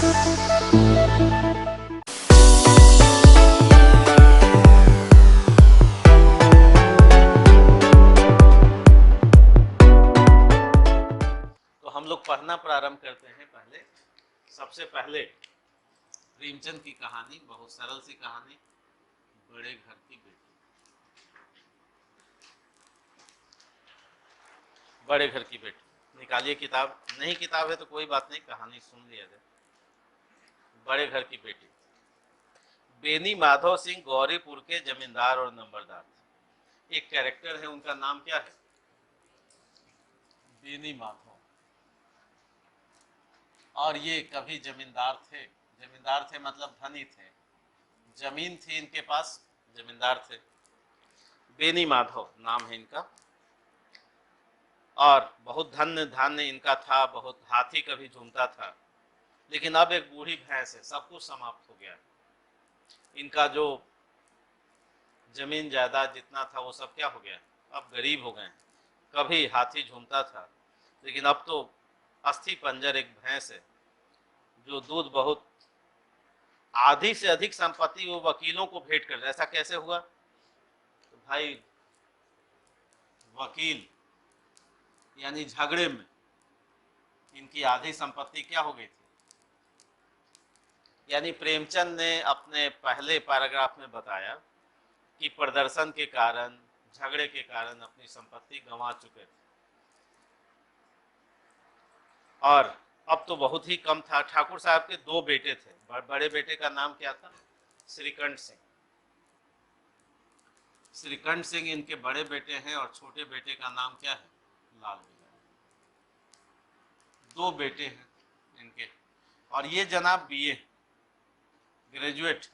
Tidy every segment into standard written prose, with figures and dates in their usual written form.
तो हम लोग पढ़ना प्रारंभ करते हैं। सबसे पहले प्रेमचंद की कहानी, बहुत सरल सी कहानी, बड़े घर की बेटी। बड़े घर की बेटी, निकालिए किताब। नहीं किताब है तो कोई बात नहीं, कहानी सुन लिया जाए। बड़े घर की बेटी। बेनी माधव सिंह गौरीपुर के जमींदार और नंबरदार थे। एक कैरेक्टर है, उनका नाम क्या है? बेनी माधव। और ये कभी जमींदार थे। जमींदार थे मतलब धनी थे, जमीन थी इनके पास, जमींदार थे। बेनी माधव नाम है इनका। और बहुत धन्य धान्य इनका था, बहुत हाथी कभी झूमता था। लेकिन अब एक बूढ़ी भैंस है, सब कुछ समाप्त हो गया। इनका जो जमीन जायदाद जितना था वो सब क्या हो गया, अब गरीब हो गए। कभी हाथी झूमता था, लेकिन अब तो अस्थि पंजर एक भैंस है जो दूध बहुत, आधी से अधिक संपत्ति वो वकीलों को भेंट कर। ऐसा कैसे हुआ? तो भाई वकील यानी झगड़े में इनकी आधी संपत्ति क्या हो गई थी। यानी प्रेमचंद ने अपने पहले पैराग्राफ में बताया कि प्रदर्शन के कारण, झगड़े के कारण अपनी संपत्ति गंवा चुके थे। और अब तो बहुत ही कम था। ठाकुर साहब के दो बेटे थे। बड़े बेटे का नाम क्या था? श्रीकंठ सिंह। श्रीकंठ सिंह इनके बड़े बेटे हैं और छोटे बेटे का नाम क्या है? लाल बिहारी। दो बेटे हैं इनके। और ये जनाब बीए ग्रेजुएट।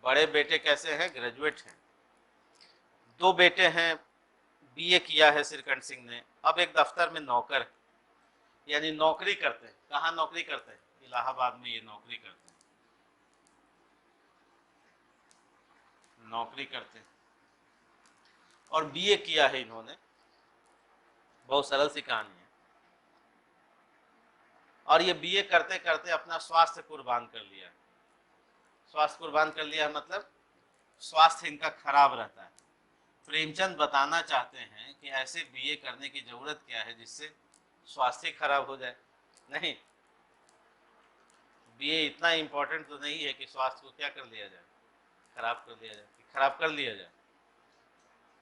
बड़े बेटे कैसे हैं? ग्रेजुएट हैं। दो बेटे हैं, बीए किया है श्रीकंठ सिंह ने। अब एक दफ्तर में नौकर है, यानी नौकरी करते हैं। कहाँ नौकरी करते हैं? इलाहाबाद में ये नौकरी करते हैं। नौकरी करते हैं और बीए किया है इन्होंने। बहुत सरल सी कहानी है। और ये बीए करते करते अपना स्वास्थ्य कुर्बान कर लिया। स्वास्थ्य कुर्बान कर लिया मतलब स्वास्थ्य इनका खराब रहता है। प्रेमचंद बताना चाहते हैं कि ऐसे बीए करने की जरूरत क्या है जिससे स्वास्थ्य खराब हो जाए। नहीं, बीए इतना इम्पोर्टेंट तो नहीं है कि स्वास्थ्य को क्या कर लिया जाए, खराब कर लिया जाए। खराब कर लिया जाए,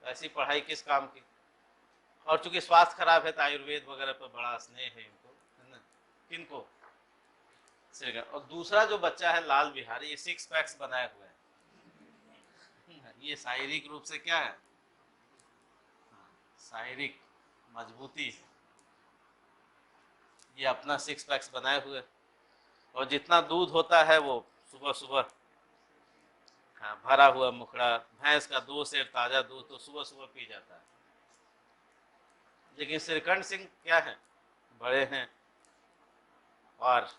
ऐसी पढ़ाई किस काम की। और चूंकि स्वास्थ्य खराब है तो आयुर्वेद वगैरह पर बड़ा स्नेह है इनको, है ना। किनको? और दूसरा जो बच्चा है लाल बिहारी, ये 6 पैक्स बनाए हुए हैं। ये शारीरिक रूप से क्या है? शारीरिक मजबूती। ये अपना 6 पैक्स बनाए हुए। और जितना दूध होता है वो सुबह सुबह, हाँ, भरा हुआ मुखड़ा, भैंस का 2 सेर ताजा दूध तो सुबह सुबह पी जाता है। लेकिन श्रीकंठ सिंह क्या है? बड़े हैं। और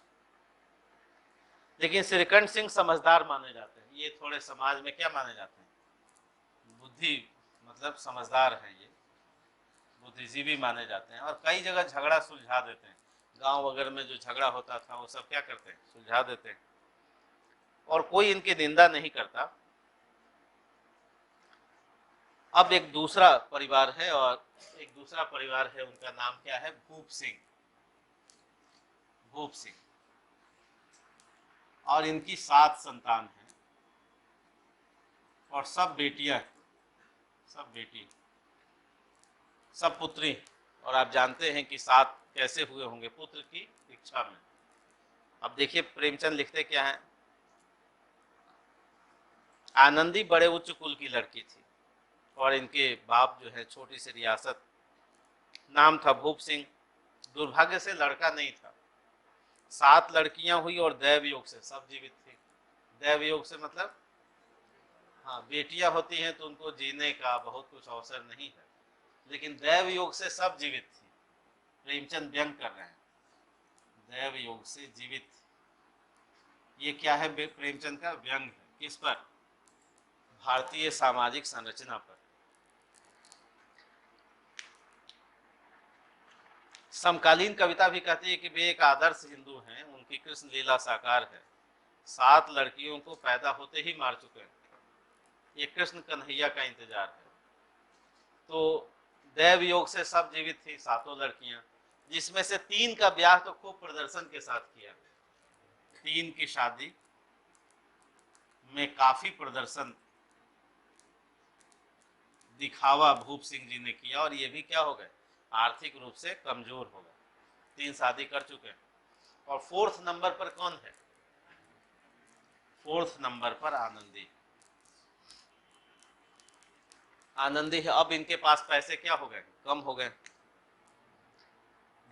लेकिन श्रीकंठ सिंह समझदार माने जाते हैं। ये थोड़े समाज में क्या माने जाते हैं? बुद्धि, मतलब समझदार हैं ये, बुद्धिजीवी माने जाते हैं। और कई जगह झगड़ा सुलझा देते हैं। गांव वगैरह में जो झगड़ा होता था वो सब क्या करते हैं? सुलझा देते हैं। और कोई इनकी निंदा नहीं करता। अब एक दूसरा परिवार है, और एक दूसरा परिवार है, उनका नाम क्या है? भूप सिंह। भूप सिंह। और इनकी 7 संतान है और सब बेटियां हैं, सब बेटी, सब पुत्री। और आप जानते हैं कि 7 कैसे हुए होंगे? पुत्र की इच्छा में। अब देखिए प्रेमचंद लिखते क्या है। आनंदी बड़े उच्च कुल की लड़की थी और इनके बाप जो है छोटी सी रियासत, नाम था भूप सिंह। दुर्भाग्य से लड़का नहीं था। 7 लड़कियां हुई और दैव योग से सब जीवित थी। दैव योग से मतलब, हाँ, बेटियां होती हैं तो उनको जीने का बहुत कुछ अवसर नहीं है, लेकिन दैव योग से सब जीवित थी। प्रेमचंद व्यंग कर रहे हैं, दैव योग से जीवित। ये क्या है? प्रेमचंद का व्यंग है। किस पर? भारतीय सामाजिक संरचना पर। समकालीन कविता भी कहती है कि वे एक आदर्श हिंदू हैं। की कृष्ण लीला साकार है। 7 लड़कियों को पैदा होते ही मार चुके हैं। ये कृष्ण कन्हैया का इंतजार है। तो दैव योग से सब जीवित थी, 7 लड़कियां, जिसमें से 3 का ब्याह तो खूब प्रदर्शन के साथ किया। 3 की शादी में काफी प्रदर्शन दिखावा भूप सिंह जी ने किया, और ये भी क्या हो गए, आर्थिक रूप से कमजोर हो गए। 3 शादी कर चुके हैं। और 4th नंबर पर कौन है? 4th नंबर पर आनंदी। आनंदी है। अब इनके पास पैसे क्या हो गए, कम हो गए।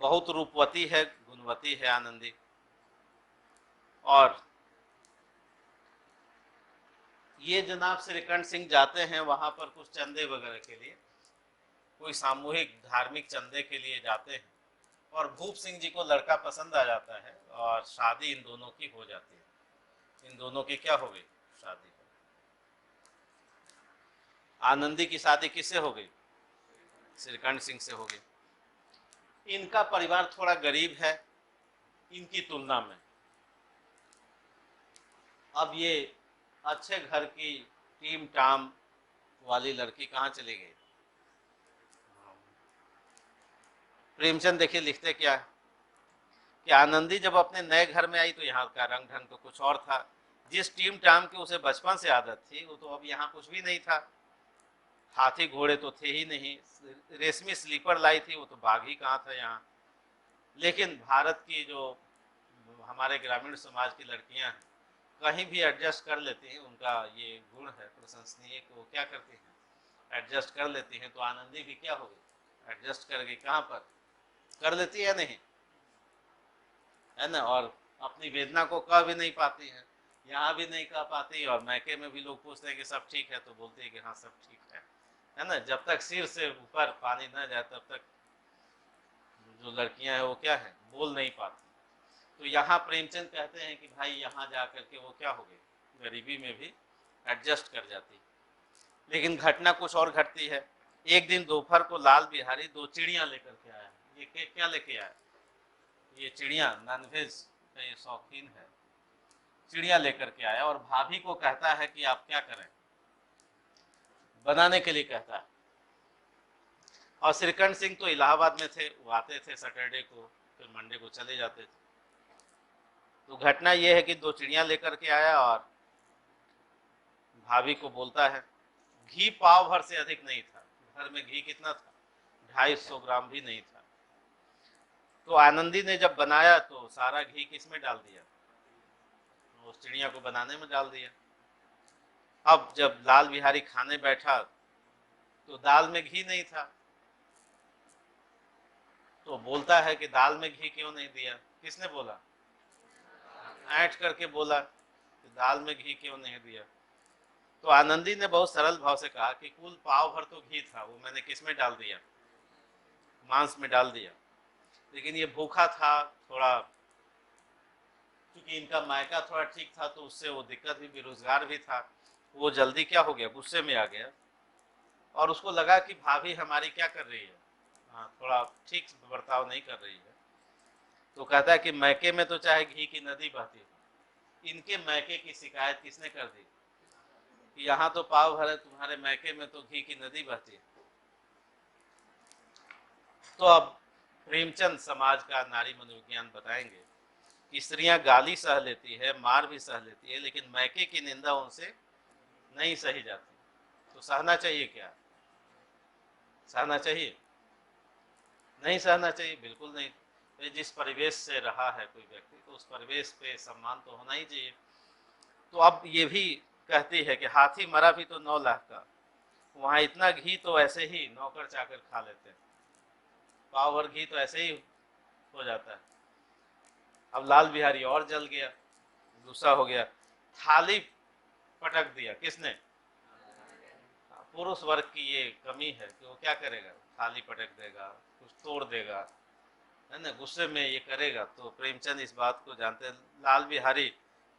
बहुत रूपवती है, गुणवती है आनंदी। और ये जनाब श्रीकंठ सिंह जाते हैं वहां पर कुछ चंदे वगैरह के लिए, कोई सामूहिक धार्मिक चंदे के लिए जाते हैं, और भूप सिंह जी को लड़का पसंद आ जाता है और शादी इन दोनों की हो जाती है। इन दोनों की क्या हो गई, शादी। आनंदी की शादी किससे हो गई? श्रीकंठ सिंह से हो गई। इनका परिवार थोड़ा गरीब है इनकी तुलना में। अब ये अच्छे घर की टीम टाम वाली लड़की कहाँ चली गई? प्रेमचंद देखिए लिखते क्या है कि आनंदी जब अपने नए घर में आई तो यहाँ का रंग ढंग तो कुछ और था। जिस टीम टाम की उसे बचपन से आदत थी वो तो अब यहाँ कुछ भी नहीं था। हाथी घोड़े तो थे ही नहीं, रेशमी स्लीपर लाई थी, वो तो बाघ ही कहाँ था यहाँ। लेकिन भारत की जो हमारे ग्रामीण समाज की लड़कियां हैं, कहीं भी एडजस्ट कर लेती हैं। उनका ये गुण है प्रशंसनीय कि वो क्या करती हैं, एडजस्ट कर लेती हैं। तो आनंदी भी क्या होगी, एडजस्ट कर गई। कहाँ पर कर लेती है, नहीं है ना। और अपनी वेदना को कह भी नहीं पाती हैं, यहाँ भी नहीं कह पाती, और मैके में भी लोग पूछते हैं कि सब ठीक है तो बोलती है कि हाँ सब ठीक है ना। जब तक सिर से ऊपर पानी न जाए तब तक जो लड़कियां हैं वो क्या है, बोल नहीं पाती। तो यहाँ प्रेमचंद कहते हैं कि भाई यहाँ जा करके वो क्या हो गई, गरीबी में भी एडजस्ट कर जाती। लेकिन घटना कुछ और घटती है। एक दिन दोपहर को लाल बिहारी 2 चिड़िया लेकर के आया। ये क्या लेके आया? ये चिड़िया नॉनवेज का ये शौकीन है, चिड़िया लेकर के आया और भाभी को कहता है कि आप क्या करें, बनाने के लिए कहता है। और श्रीकंठ सिंह तो इलाहाबाद में थे, वो आते थे सैटरडे को, फिर मंडे को चले जाते थे। तो घटना यह है कि 2 चिड़िया लेकर के आया और भाभी को बोलता है, घी पाव भर से अधिक नहीं था। घर में घी कितना था, 250 ग्राम भी नहीं था। तो आनंदी ने जब बनाया तो सारा घी किस में डाल दिया, उस चिड़िया को बनाने में डाल दिया। अब जब लाल बिहारी खाने बैठा तो दाल में घी नहीं था, तो बोलता है कि दाल में घी क्यों नहीं दिया। किसने बोला? ऐंठ करके बोला कि दाल में घी क्यों नहीं दिया। तो आनंदी ने बहुत सरल भाव से कहा कि कुल पाव भर तो घी था, वो मैंने किस में डाल दिया, मांस में डाल दिया। लेकिन ये भूखा था थोड़ा, क्योंकि इनका मायका थोड़ा ठीक था तो उससे वो दिक्कत भी, बेरोजगार भी था। वो जल्दी क्या हो गया, गुस्से में आ गया, और उसको लगा कि भाभी हमारी क्या कर रही है, हाँ थोड़ा ठीक बर्ताव नहीं कर रही है। तो कहता है कि मैके में तो चाहे घी की नदी बहती है, इनके मैके की शिकायत किसने कर दी कि यहाँ तो पाव भर है, तुम्हारे मैके में तो घी की नदी बहती है। तो अब प्रेमचंद समाज का नारी मनोविज्ञान बताएंगे कि स्त्रियां गाली सह लेती है, मार भी सह लेती है, लेकिन मैके की निंदा उनसे नहीं सही जाती। तो सहना चाहिए क्या, सहना चाहिए? नहीं सहना चाहिए, बिल्कुल नहीं। तो जिस परिवेश से रहा है कोई व्यक्ति तो उस परिवेश पे सम्मान तो होना ही चाहिए। तो अब ये भी कहती है कि हाथी मरा भी तो 9 लाख का, वहाँ इतना घी तो ऐसे ही नौकर चाकर खा लेते हैं, पाव भर घी तो ऐसे ही हो जाता है। अब लाल बिहारी और जल गया, गुस्सा हो गया, थाली पटक दिया। किसने? पुरुष वर्ग की ये कमी है कि वो क्या करेगा, थाली पटक देगा, कुछ तोड़ देगा, है ना, गुस्से में ये करेगा। तो प्रेमचंद इस बात को जानते हैं। लाल बिहारी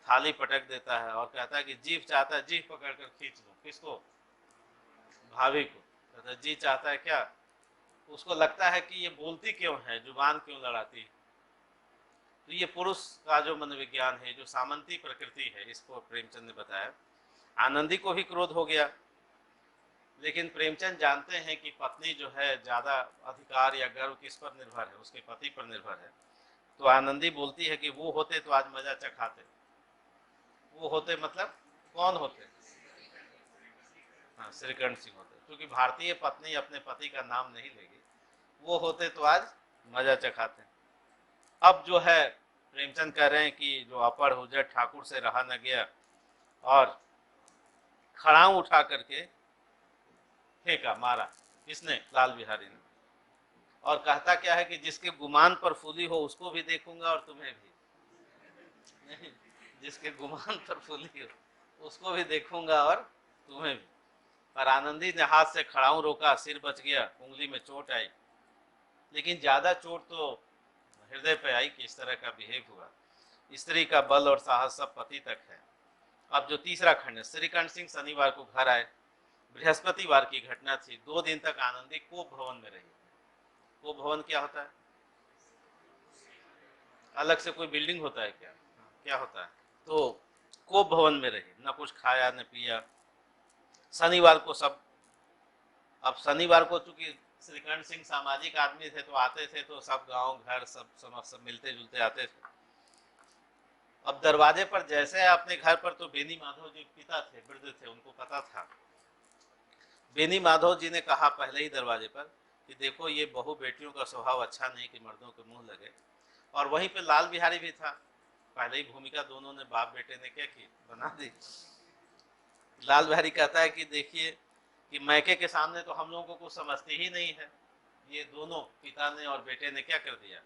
थाली पटक देता है और कहता है कि जीभ चाहता है जीभ पकड़ कर खींच लो। किसको? भाभी को। कहता है जी चाहता है क्या? उसको लगता है कि ये बोलती क्यों है, जुबान क्यों लड़ाती है, तो ये पुरुष का जो मनोविज्ञान है, जो सामंती प्रकृति है, इसको प्रेमचंद ने बताया। आनंदी को भी क्रोध हो गया, लेकिन प्रेमचंद जानते हैं कि पत्नी जो है ज़्यादा अधिकार या गर्व किस पर निर्भर है, उसके पति पर निर्भर है। तो आनंदी बोलती है कि वो होते तो आज मजा चखाते। वो होते मतलब कौन होते? हाँ, श्रीकंठ सिंह होते, क्योंकि भारतीय पत्नी अपने पति का नाम नहीं लेगी। वो होते तो आज मजा चखाते। अब जो है प्रेमचंद कह रहे हैं कि जो अपर हुजर ठाकुर से रहा न गया, और खड़ाऊ उठा करके फेंका, मारा। किसने? लाल बिहारी ने। और कहता क्या है कि जिसके गुमान पर फूली हो उसको भी देखूंगा और तुम्हें भी। नहीं, जिसके गुमान पर फूली हो उसको भी देखूंगा और तुम्हें भी। पर आनंदी ने हाथ से खड़ाऊ रोका, सिर बच गया, उंगली में चोट आई, लेकिन ज्यादा चोट तो हृदय पे आई कि इस तरह का बिहेव हुआ। स्त्री का बल और साहस सब पति तक है। अब जो तीसरा खंड है, श्रीकंठ सिंह शनिवार को घर आए। बृहस्पतिवार की घटना थी। 2 दिन तक आनंदी कोप भवन में रही। कोप भवन क्या होता है? अलग से कोई बिल्डिंग होता है क्या? क्या होता है? तो कोप भवन में रही, न कुछ खाया न पिया। शनिवार को सब, अब शनिवार को चूंकि श्रीकंठ सिंह सामाजिक आदमी थे तो आते थे, तो सब गांव घर सब मिलते जुलते आते थे। अब दरवाजे पर जैसे अपने घर पर, तो बेनी माधव जी पिता थे, वृद्ध थे, उनको पता था। बेनी माधव जी ने कहा पहले ही दरवाजे पर कि देखो ये बहु बेटियों का स्वभाव अच्छा नहीं कि मर्दों के मुंह लगे। और वहीं पे लाल बिहारी भी था। पहले ही भूमिका दोनों ने बाप बेटे ने क्या की, बना दी। लाल बिहारी कहता है कि देखिए कि मैके के सामने तो हम लोगों को कुछ समझती ही नहीं है, ये दोनों पिता ने और बेटे ने क्या कर दिया।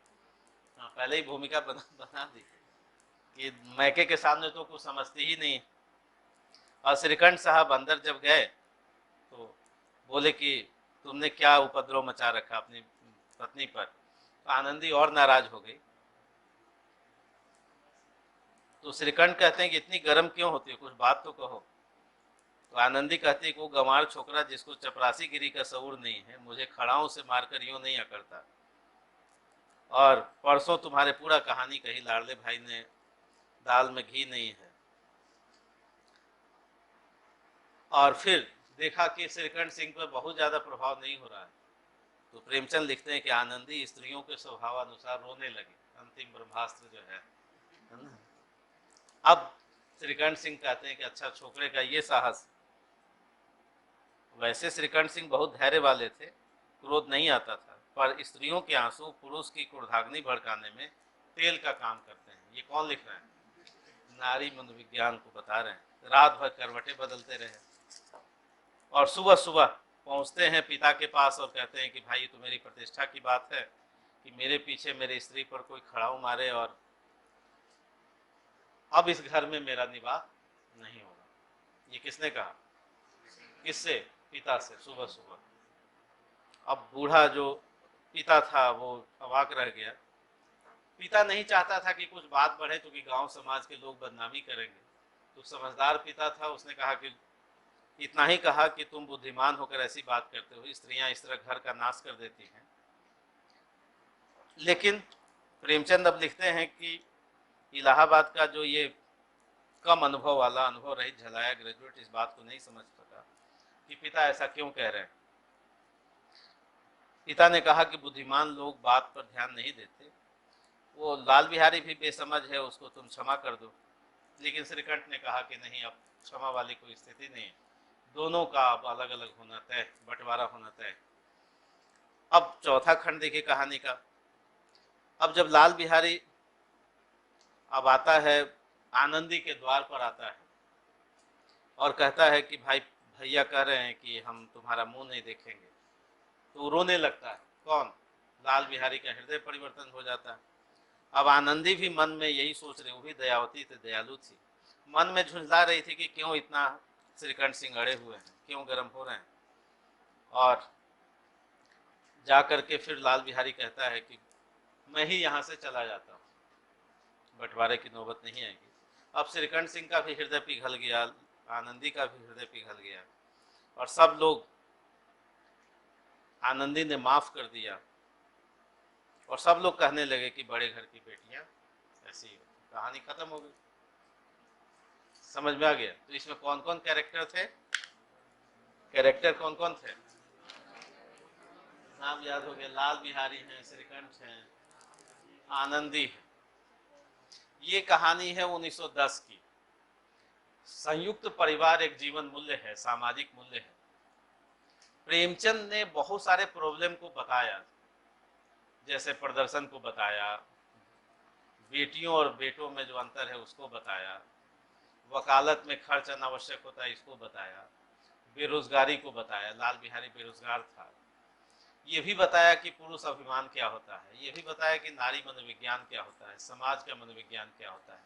हाँ, पहले ही भूमिका बना दी कि मैके के सामने तो कुछ समझती ही नहीं। और श्रीकंठ साहब अंदर जब गए तो बोले कि तुमने क्या उपद्रव मचा रखा अपनी पत्नी पर। तो आनंदी और नाराज हो गई। तो श्रीकंठ कहते हैं कि इतनी गर्म क्यों होती है, कुछ बात तो कहो। तो आनंदी कहती है कि वो गंवार छोकरा जिसको चपरासी गिरी का शऊर नहीं है, मुझे खड़ाओं से मारकर यूं नहीं अकड़ता। और परसों तुम्हारे पूरा कहानी कही, लाडले भाई ने दाल में घी नहीं है। और फिर देखा कि श्रीकंठ सिंह पर बहुत ज्यादा प्रभाव नहीं हो रहा है, तो प्रेमचंद लिखते हैं कि आनंदी स्त्रियों के स्वभाव अनुसार रोने लगी। अंतिम ब्रह्मास्त्र जो है ना। अब श्रीकंठ सिंह कहते हैं कि अच्छा छोकरे का ये साहस। वैसे श्रीकंठ सिंह बहुत धैर्य वाले थे, क्रोध नहीं आता था, पर स्त्रियों के आंसू पुरुष की क्रोधाग्नि भड़काने में तेल का काम करते हैं। ये कौन लिख रहा है? नारी मनोविज्ञान को बता रहे हैं। रात भर करवटें बदलते रहे और सुबह सुबह पहुंचते हैं पिता के पास और कहते हैं कि भाई तो मेरी प्रतिष्ठा की बात है कि मेरे पीछे मेरे स्त्री पर कोई खड़ाऊ मारे, और अब इस घर में मेरा निवास नहीं होगा। ये किसने कहा? किससे? पिता से, सुबह सुबह। अब बूढ़ा जो पिता था वो अवाक रह गया। पिता नहीं चाहता था कि कुछ बात बढ़े, क्योंकि गांव समाज के लोग बदनामी करेंगे। तो समझदार पिता था, उसने कहा कि इतना ही कहा कि तुम बुद्धिमान होकर ऐसी बात करते हो, स्त्रियां इस तरह घर का नाश कर देती हैं। लेकिन प्रेमचंद अब लिखते हैं कि इलाहाबाद का जो ये कम अनुभव वाला, अनुभव रहित झलाया ग्रेजुएट इस बात को नहीं समझ सका कि पिता ऐसा क्यों कह रहे हैं। पिता ने कहा कि बुद्धिमान लोग बात पर ध्यान नहीं देते, वो लाल बिहारी भी बेसमझ है, उसको तुम क्षमा कर दो। लेकिन श्रीकंठ ने कहा कि नहीं, अब क्षमा वाली कोई स्थिति नहीं है, दोनों का अब अलग अलग होना तय, बंटवारा होना तय। अब चौथा खंड देखिए कहानी का। अब जब लाल बिहारी अब आता है, आनंदी के द्वार पर आता है और कहता है कि भाई भैया कह रहे हैं कि हम तुम्हारा मुंह नहीं देखेंगे। तो रोने लगता है। कौन? लाल बिहारी का हृदय परिवर्तन हो जाता है। अब आनंदी भी मन में यही सोच रही, वो भी दयावती थी, दयालु थी, मन में झुंझला रही थी कि क्यों इतना श्रीकंठ सिंह अड़े हुए हैं, क्यों गर्म हो रहे हैं। और जा करके फिर लाल बिहारी कहता है कि मैं ही यहाँ से चला जाता हूँ, बंटवारे की नौबत नहीं आएगी। अब श्रीकंठ सिंह का भी हृदय पिघल गया, आनंदी का भी हृदय पिघल गया, और सब लोग आनंदी ने माफ कर दिया। और सब लोग कहने लगे कि बड़े घर की बेटियां ऐसी कहानी खत्म हो गई। समझ में आ गया? तो इसमें कौन कौन कैरेक्टर थे? कैरेक्टर कौन कौन थे? नाम याद हो गया, लाल बिहारी हैं, श्रीकंठ हैं, आनंदी है। ये कहानी है 1910 की। संयुक्त परिवार एक जीवन मूल्य है, सामाजिक मूल्य है। प्रेमचंद ने बहुत सारे प्रॉब्लम को बताया, जैसे प्रदर्शन को बताया, बेटियों और बेटों में जो अंतर है उसको बताया, वकालत में खर्च अनावश्यक होता है इसको बताया, बेरोजगारी को बताया, लाल बिहारी बेरोजगार था। ये भी बताया कि पुरुष अभिमान क्या होता है, ये भी बताया कि नारी मनोविज्ञान क्या होता है, समाज का मनोविज्ञान क्या होता है।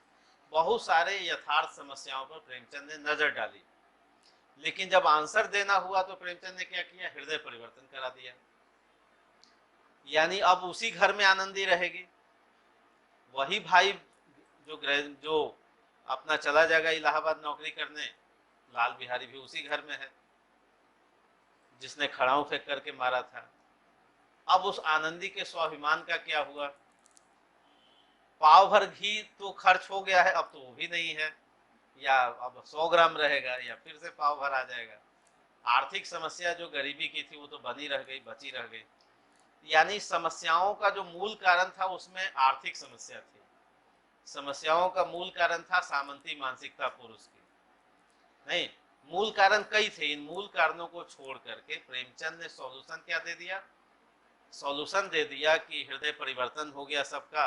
बहुत सारे यथार्थ समस्याओं पर प्रेमचंद ने नजर डाली। लेकिन जब आंसर देना हुआ तो प्रेमचंद ने क्या किया? हृदय परिवर्तन करा दिया। यानी अब उसी घर में आनंदी रहेगी, वही भाई जो अपना चला जाएगा इलाहाबाद नौकरी करने, लाल बिहारी भी उसी घर में है जिसने खड़ाऊ फेंक करके मारा था। अब उस आनंदी के स्वाभिमान का क्या हुआ? पाव भर घी तो खर्च हो गया है, अब तो वो भी नहीं है, या अब 100 ग्राम रहेगा या फिर से पाव भर आ जाएगा। आर्थिक समस्या जो गरीबी की थी वो तो बनी रह गई, बची रह गई। यानी समस्याओं का जो मूल कारण था उसमें आर्थिक समस्या थी, समस्याओं का मूल कारण था सामंती मानसिकता पुरुष की। नहीं, मूल कारण कई थे। इन मूल कारणों को छोड़ करके प्रेमचंद ने सॉल्यूशन क्या दे दिया? सॉल्यूशन दे दिया कि हृदय परिवर्तन हो गया सबका।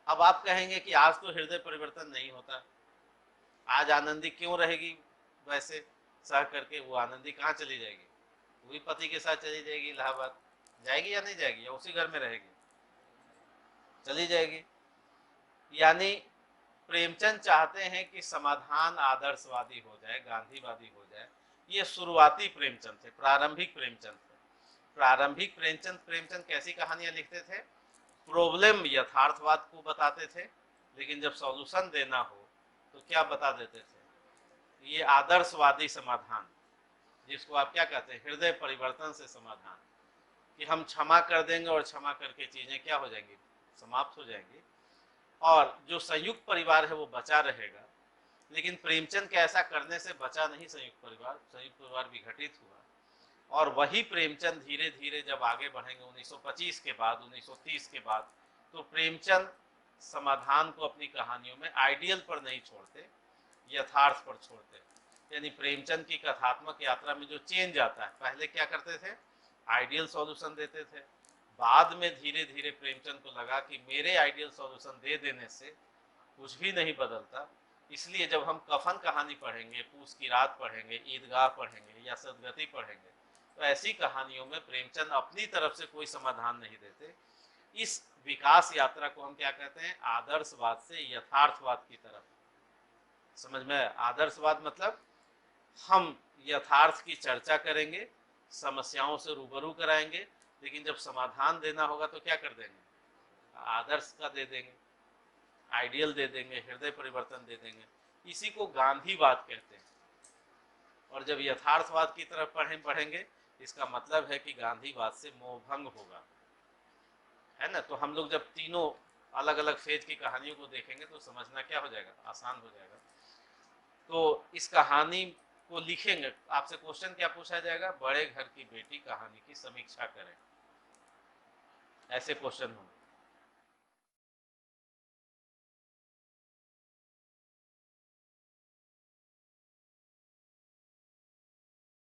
अब आप कहेंगे कि आज तो हृदय परिवर्तन नहीं होता, आज आनंदी क्यों रहेगी वैसे सह करके? वो आनंदी कहाँ चली जाएगी? वही पति के साथ चली जाएगी इलाहाबाद। जाएगी या नहीं जाएगी? या उसी घर में रहेगी? चली जाएगी। यानी प्रेमचंद चाहते हैं कि समाधान आदर्शवादी हो जाए, गांधीवादी हो जाए। ये शुरुआती प्रेमचंद थे, प्रारंभिक प्रेमचंद थे। प्रारंभिक प्रेमचंद कैसी कहानियां लिखते थे? प्रॉब्लम यथार्थवाद को बताते थे, लेकिन जब सॉल्यूशन देना हो तो क्या बता देते थे? ये आदर्शवादी समाधान, जिसको आप क्या कहते हैं? हृदय परिवर्तन से समाधान, कि हम क्षमा कर देंगे और क्षमा करके चीजें क्या हो जाएंगी? समाप्त हो जाएंगी, और जो संयुक्त परिवार है वो बचा रहेगा। लेकिन प्रेमचंद के ऐसा करने से बचा नहीं संयुक्त परिवार विघटित हुआ। और वही प्रेमचंद धीरे धीरे जब आगे बढ़ेंगे 1925 के बाद, 1930 के बाद, तो प्रेमचंद समाधान को अपनी कहानियों में आइडियल पर नहीं छोड़ते, यथार्थ पर छोड़ते। यानी प्रेमचंद की कथात्मक यात्रा में जो चेंज आता है, पहले क्या करते थे? आइडियल सॉल्यूशन देते थे। बाद में धीरे धीरे प्रेमचंद को लगा कि मेरे आइडियल सॉल्यूशन दे देने से कुछ भी नहीं बदलता, इसलिए जब हम कफन कहानी पढ़ेंगे, पूस की रात पढ़ेंगे, ईदगाह पढ़ेंगे या सदगति पढ़ेंगे, तो ऐसी कहानियों में प्रेमचंद अपनी तरफ से कोई समाधान नहीं देते। इस विकास यात्रा को हम क्या कहते हैं? आदर्शवाद से यथार्थवाद की तरफ। समझ में? आदर्शवाद मतलब हम यथार्थ की चर्चा करेंगे, समस्याओं से रूबरू कराएंगे, लेकिन जब समाधान देना होगा तो क्या कर देंगे? आदर्श का दे देंगे, आइडियल दे देंगे, हृदय परिवर्तन दे देंगे। इसी को गांधीवाद कहते हैं। और जब यथार्थवाद की तरफ पढ़ेंगे, इसका मतलब है कि गांधीवाद से मोहभंग होगा, है ना? तो हम लोग जब तीनों अलग अलग फेज की कहानियों को देखेंगे तो समझना क्या हो जाएगा? आसान हो जाएगा। तो इस कहानी को लिखेंगे, आपसे क्वेश्चन क्या पूछा जाएगा? बड़े घर की बेटी कहानी की समीक्षा करें, ऐसे क्वेश्चन होंगे।